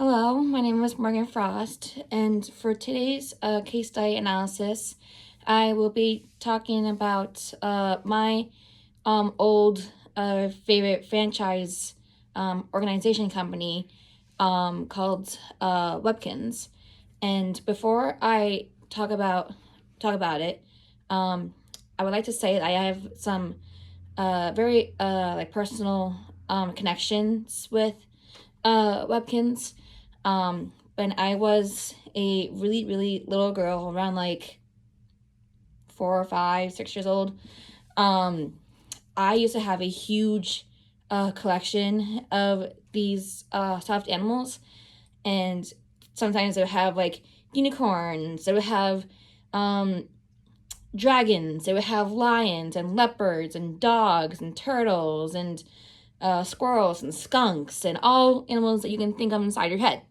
Hello, my name is Morgan Frost, and for today's case study analysis, I will be talking about my old favorite franchise organization company called Webkinz. And before I talk about it, I would like to say that I have some very personal connections with Webkinz. When I was a really, really little girl, around like 4 or 5, 6 years old, um, I used to have a huge collection of these stuffed animals, and sometimes they would have like unicorns, they would have um, dragons, they would have lions and leopards and dogs and turtles and squirrels and skunks and all animals that you can think of inside your head.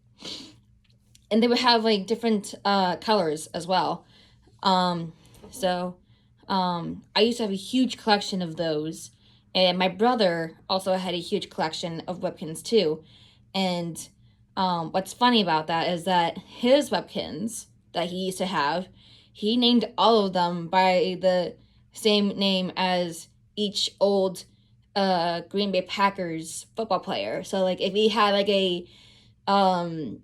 And they would have like different colors as well. Um, so I used to have a huge collection of those, and my brother also had a huge collection of Webkinz too. And what's funny about that is that his Webkinz that he used to have, he named all of them by the same name as each old Green Bay Packers football player. So like if he had um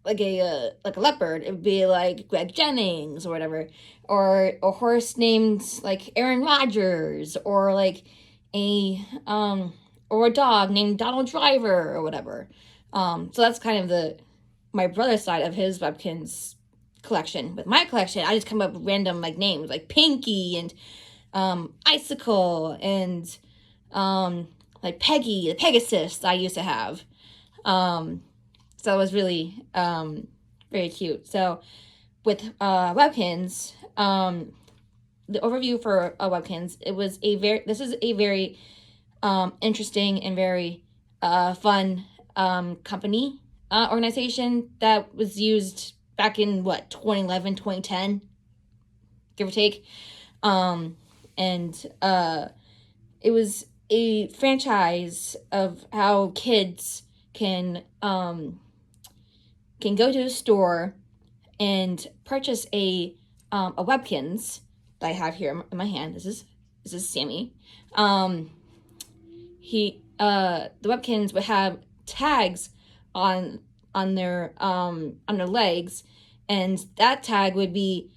like a leopard, it would be like Greg Jennings or whatever, or a horse named like Aaron Rodgers, or like a dog named Donald Driver or whatever. So that's kind of the my brother's side of his Webkinz collection. With my collection, I just come up with random like names like Pinky and Icicle and like Peggy, the Pegasus I used to have. Um, so it was really very cute. So with Webkinz, the overview for Webkinz, this is a very interesting and very fun company organization that was used back in 2011, 2010, give or take. And it was a franchise of how kids can go to a store and purchase a Webkinz that I have here in my hand. This is Sammy. The Webkinz would have tags on their legs, and that tag would be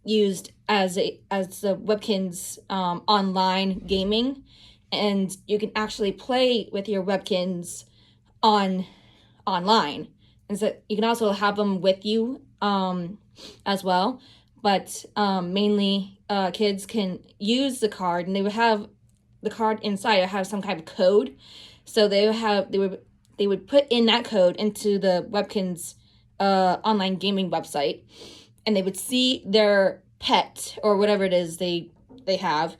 used as the Webkinz online gaming, and you can actually play with your Webkinz online, and so you can also have them with you as well. But mainly, kids can use the card, and they would have the card inside. It have some kind of code, so they would put in that code into the Webkinz online gaming website, and they would see their pet or whatever it is they have.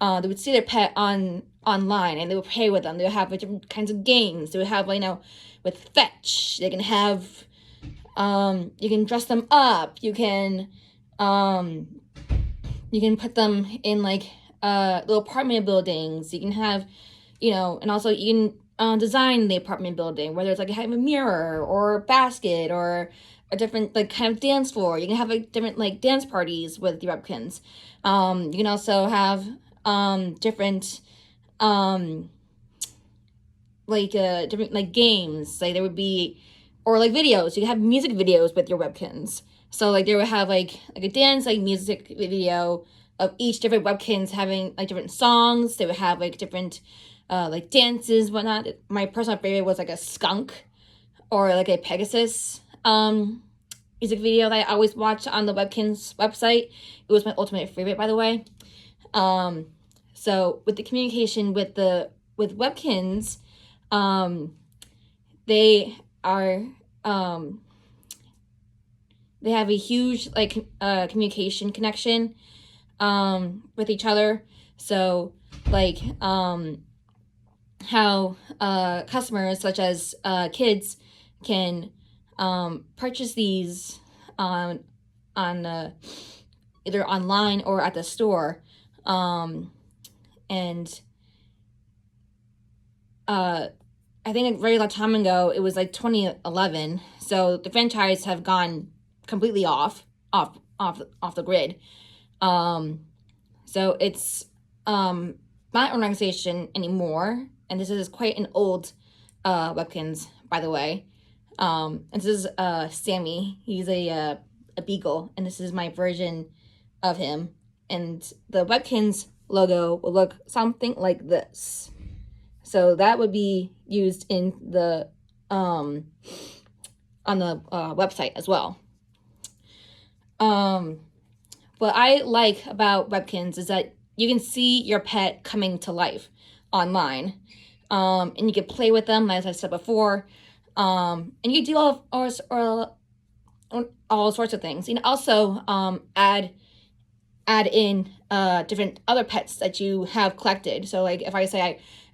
They would see their pet online, and they would play with them. They would have like, different kinds of games. They would have with fetch. They can have you can dress them up. You can put them in like little apartment buildings. You can have and also you can design the apartment building, whether it's like have a mirror or a basket or a different like kind of dance floor. You can have like different like dance parties with your Webkinz. You can also have different different like games. Like there would be, or like videos. You can have music videos with your Webkinz. So like they would have like a dance like music video of each different Webkinz having like different songs. They would have like different like dances, whatnot. My personal favorite was like a skunk or like a Pegasus music video that I always watch on the Webkinz website. It was my ultimate favorite, by the way. So with the communication with Webkinz, they are they have a huge like communication connection with each other. So like how customers such as kids can purchase these on either online or at the store, and I think a very long time ago, it was like 2011. So the franchise have gone completely off the grid. So it's not an organization anymore, and this is quite an old Webkinz, by the way. And this is Sammy. He's a beagle, and this is my version of him. And the Webkinz logo will look something like this. So that would be used in the on the website as well. What I like about Webkinz is that you can see your pet coming to life online, and you can play with them, as I said before, and you do all sorts of things. You can also add in different other pets that you have collected. So like if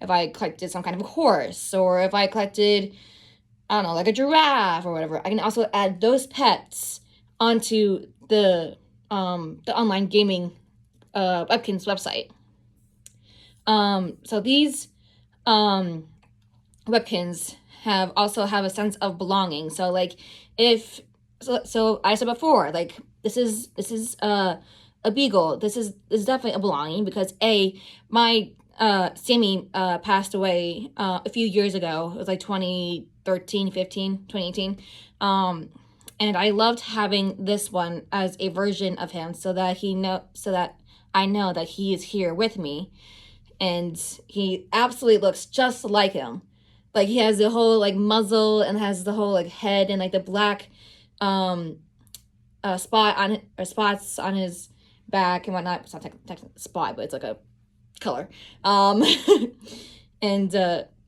I collected some kind of a horse, or if I collected, I don't know, like a giraffe or whatever, I can also add those pets onto the online gaming Webkinz website. So these Webkinz also have a sense of belonging. So like so I said before, like this is a beagle. This is definitely a belonging, because my Sammy passed away a few years ago. It was like 2013, 15, 2018. And I loved having this one as a version of him, so that I know that he is here with me. And he absolutely looks just like him. Like he has the whole like muzzle, and has the whole like head, and like the black spots on his back and whatnot. It's not technically a spot, but it's like a color. And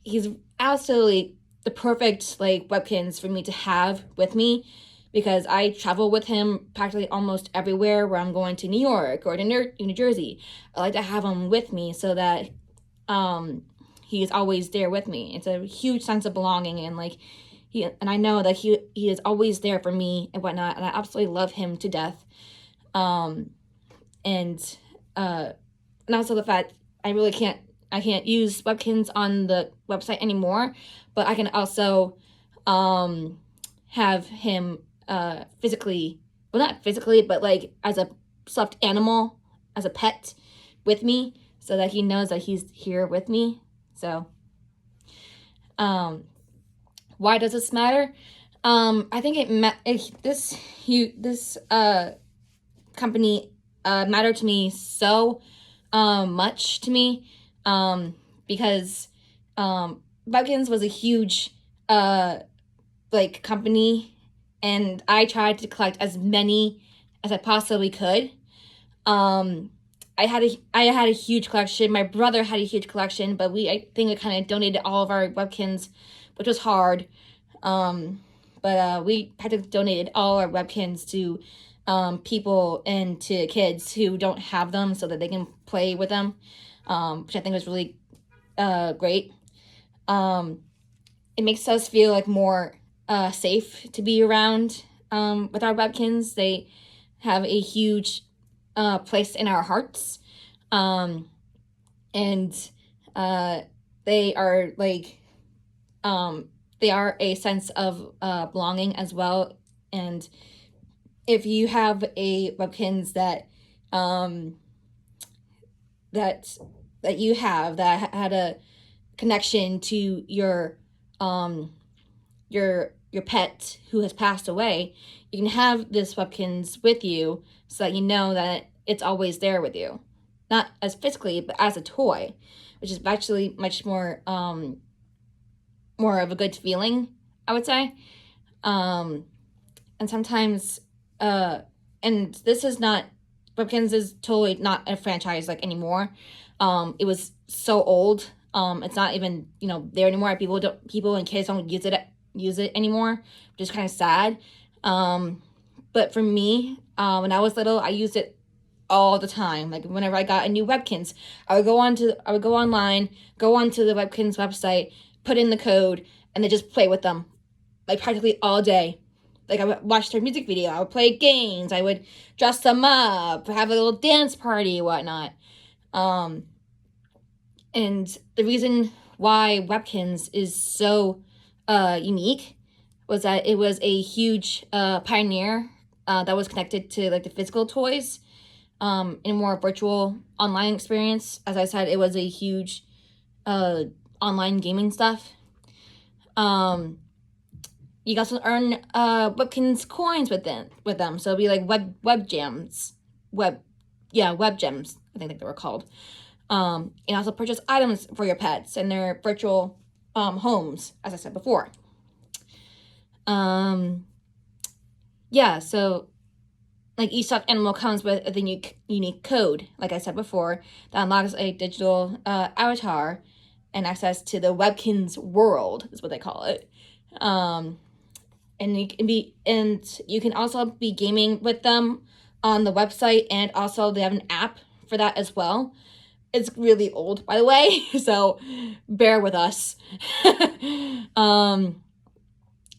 he's absolutely the perfect like Webkinz for me to have with me, because I travel with him practically almost everywhere where I'm going to New York or to New Jersey. I like to have him with me so that he is always there with me. It's a huge sense of belonging, and like I know that he is always there for me and whatnot, and I absolutely love him to death. And also the fact I can't use Webkinz on the website anymore, but I can also have him physically, well, not physically, but like as a stuffed animal, as a pet with me, so that he knows that he's here with me. So why does this matter? I think this company mattered to me so much to me, because Webkinz was a huge like company, and I tried to collect as many as I possibly could. I had a huge collection. My brother had a huge collection, but I think we kind of donated all of our Webkinz, which was hard. But we had to donate all our Webkinz to people and to kids who don't have them, so that they can play with them, which I think was really great. It makes us feel like more safe to be around with our Webkinz. They have a huge place in our hearts, and they are like they are a sense of belonging as well. And if you have a Webkinz that that you have that had a connection to your pet who has passed away, you can have this Webkinz with you, so that you know that it's always there with you, not as physically, but as a toy, which is actually much more more of a good feeling, I would say. And sometimes and this is not, Webkinz is totally not a franchise like anymore. It was so old. It's not even there anymore. People and kids don't use it anymore, which is kind of sad. But for me, when I was little, I used it all the time. Like whenever I got a new Webkinz, I would go online, go onto the Webkinz website, put in the code, and then just play with them, like practically all day. Like I would watch their music video, I would play games, I would dress them up, have a little dance party, whatnot. And the reason why Webkinz is so unique was that it was a huge pioneer that was connected to like the physical toys in a more virtual online experience. As I said, it was a huge online gaming stuff. You can also earn Webkinz coins with them. So it'd be like web gems. Web gems, I think they were called. And also purchase items for your pets and their virtual homes, as I said before. So like each stuffed animal comes with a unique code, like I said before, that unlocks a digital avatar and access to the Webkinz world, is what they call it. And you can also be gaming with them on the website, and also they have an app for that as well. It's really old, by the way, so bear with us.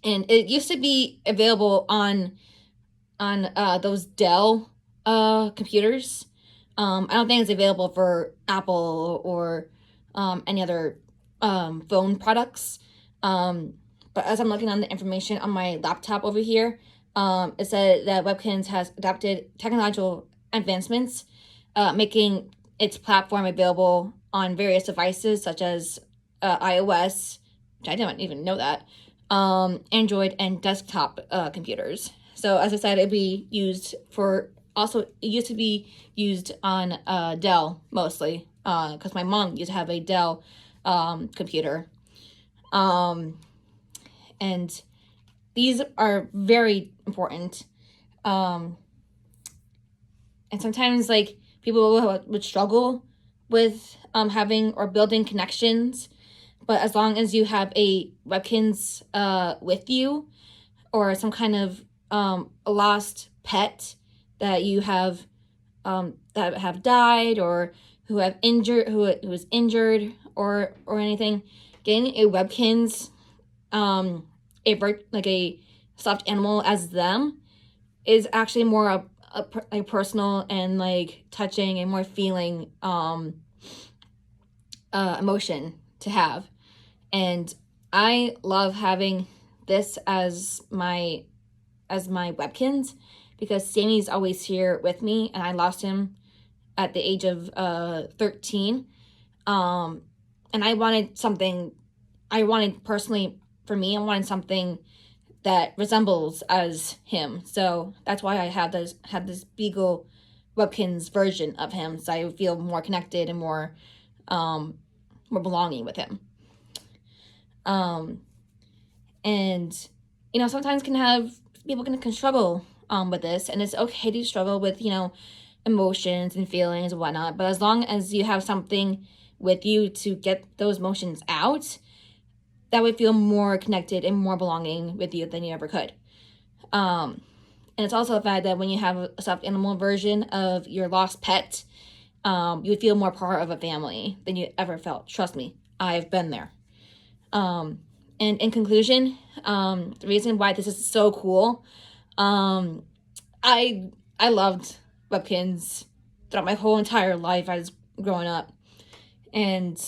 And it used to be available on those Dell computers. I don't think it's available for Apple or any other phone products. But as I'm looking on the information on my laptop over here, it said that Webkinz has adopted technological advancements, making its platform available on various devices such as iOS, which I didn't even know that, Android, and desktop computers. So as I said, it used to be used on Dell mostly, because my mom used to have a Dell computer. And these are very important. And sometimes like people would struggle with having or building connections, but as long as you have a Webkinz with you, or some kind of a lost pet that you have that have died, or who is injured or anything, getting a Webkinz a stuffed animal as them is actually more a personal and like touching and more feeling emotion to have. And I love having this as my Webkinz, because Sammy's always here with me, and I lost him at the age of 13. And I wanted something personally for me, I wanted something that resembles as him. So that's why I had this Beagle Webkinz version of him, so I would feel more connected and more belonging with him. And sometimes people can struggle with this, and it's okay to struggle with emotions and feelings and whatnot, but as long as you have something with you to get those emotions out, that would feel more connected and more belonging with you than you ever could. And it's also the fact that when you have a stuffed animal version of your lost pet, you would feel more part of a family than you ever felt. Trust me, I've been there. And in conclusion, the reason why this is so cool, I loved Webkinz throughout my whole entire life as growing up, and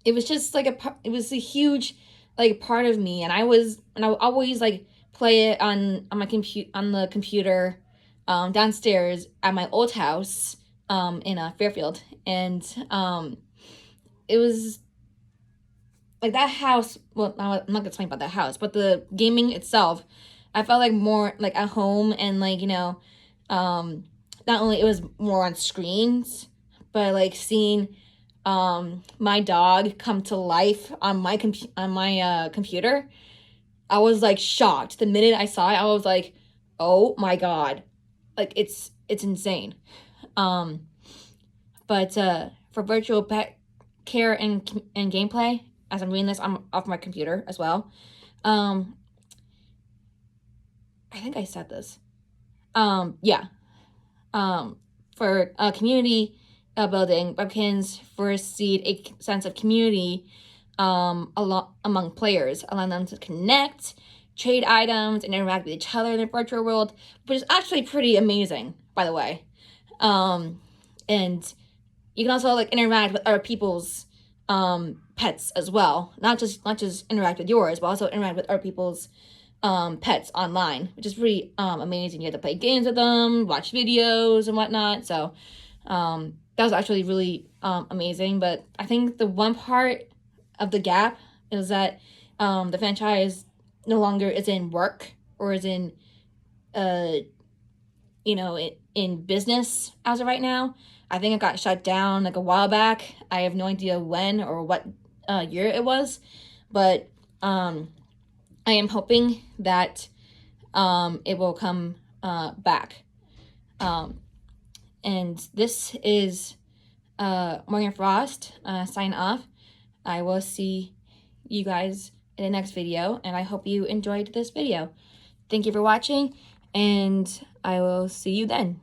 it was just like it was a huge like part of me, and I would always like play it on the computer downstairs at my old house in Fairfield, and it was like that house. Well, I'm not gonna explain about that house, but the gaming itself, I felt like more like at home, and like not only it was more on screens, but like seeing my dog come to life on my computer. I was like shocked the minute I saw it. I was like, oh my god, like it's insane. But for virtual pet care and gameplay, as I'm reading this, I'm off my computer as well. I think I said this. For community building, Webkinz foreseed a sense of community among players, allowing them to connect, trade items, and interact with each other in the virtual world, which is actually pretty amazing, by the way. And you can also like interact with other people's pets as well. Not just interact with yours, but also interact with other people's pets online, which is pretty amazing. You have to play games with them, watch videos and whatnot. So that was actually really amazing. But I think the one part of the gap is that the franchise no longer is in work or is in in business as of right now. I think it got shut down like a while back. I have no idea when or what year it was, but I am hoping that it will come back. And this is Morgan Frost sign off. I will see you guys in the next video, and I hope you enjoyed this video. Thank you for watching, and I will see you then.